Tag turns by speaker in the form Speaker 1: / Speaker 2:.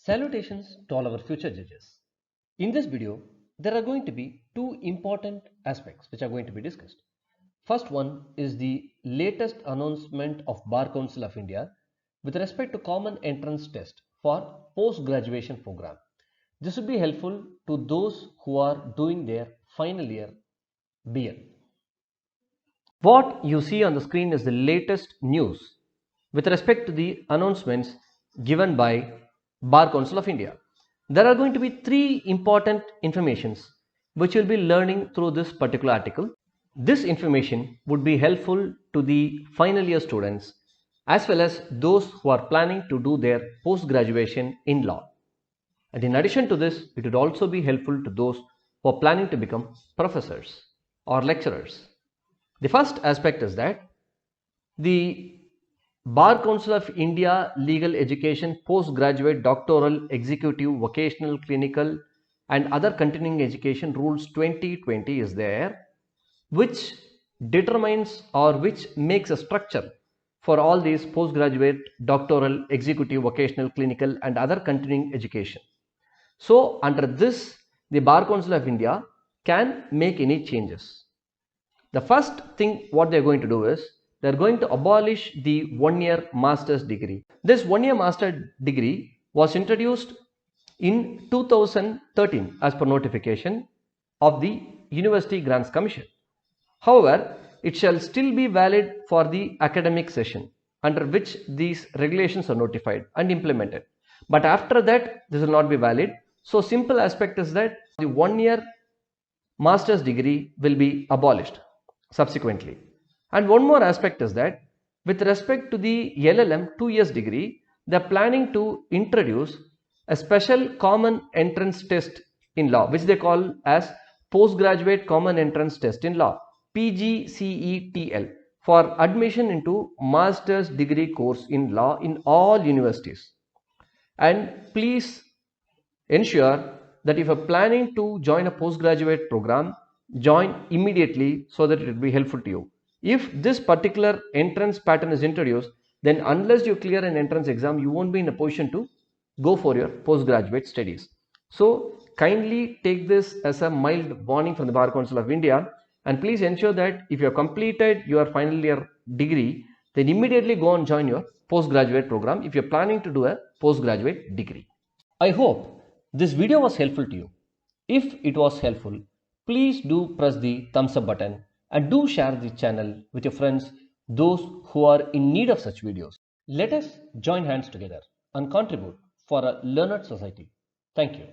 Speaker 1: Salutations to all our future judges. In this video, there are going to be two important aspects which are going to be discussed. First one is the latest announcement of Bar Council of India with respect to common entrance test for post-graduation program. This will be helpful to those who are doing their final year BL. What you see on the screen is the latest news with respect to the announcements given by Bar Council of India. There are going to be three important informations which you'll be learning through this particular article. This information would be helpful to the final year students as well as those who are planning to do their post graduation in law. And in addition to this, it would also be helpful to those who are planning to become professors or lecturers. The first aspect is that the Bar Council of India Legal Education Postgraduate Doctoral Executive Vocational Clinical and Other Continuing Education Rules 2020 is there, which determines or which makes a structure for all these postgraduate doctoral executive vocational clinical and other continuing education. So under this, the Bar Council of India can make any changes. The first thing what they are going to do is they are going to abolish the 1-year master's degree. This 1-year master's degree was introduced in 2013 as per notification of the University Grants Commission. However, it shall still be valid for the academic session under which these regulations are notified and implemented. But after that, this will not be valid. So simple aspect is that the 1-year master's degree will be abolished subsequently. And one more aspect is that with respect to the LLM 2 years degree, they are planning to introduce a special common entrance test in law, which they call as postgraduate common entrance test in law, PGCETL, for admission into master's degree course in law in all universities. And please ensure that if you are planning to join a postgraduate program, join immediately so that it will be helpful to you. If this particular entrance pattern is introduced, then unless you clear an entrance exam, you won't be in a position to go for your postgraduate studies. So kindly take this as a mild warning from the Bar Council of India, and please ensure that if you have completed your final year degree, then immediately go and join your postgraduate program if you are planning to do a postgraduate degree. I hope this video was helpful to you. If it was helpful, please do press the thumbs up button and do share the channel with your friends, those who are in need of such videos. Let us join hands together and contribute for a learned society. Thank you.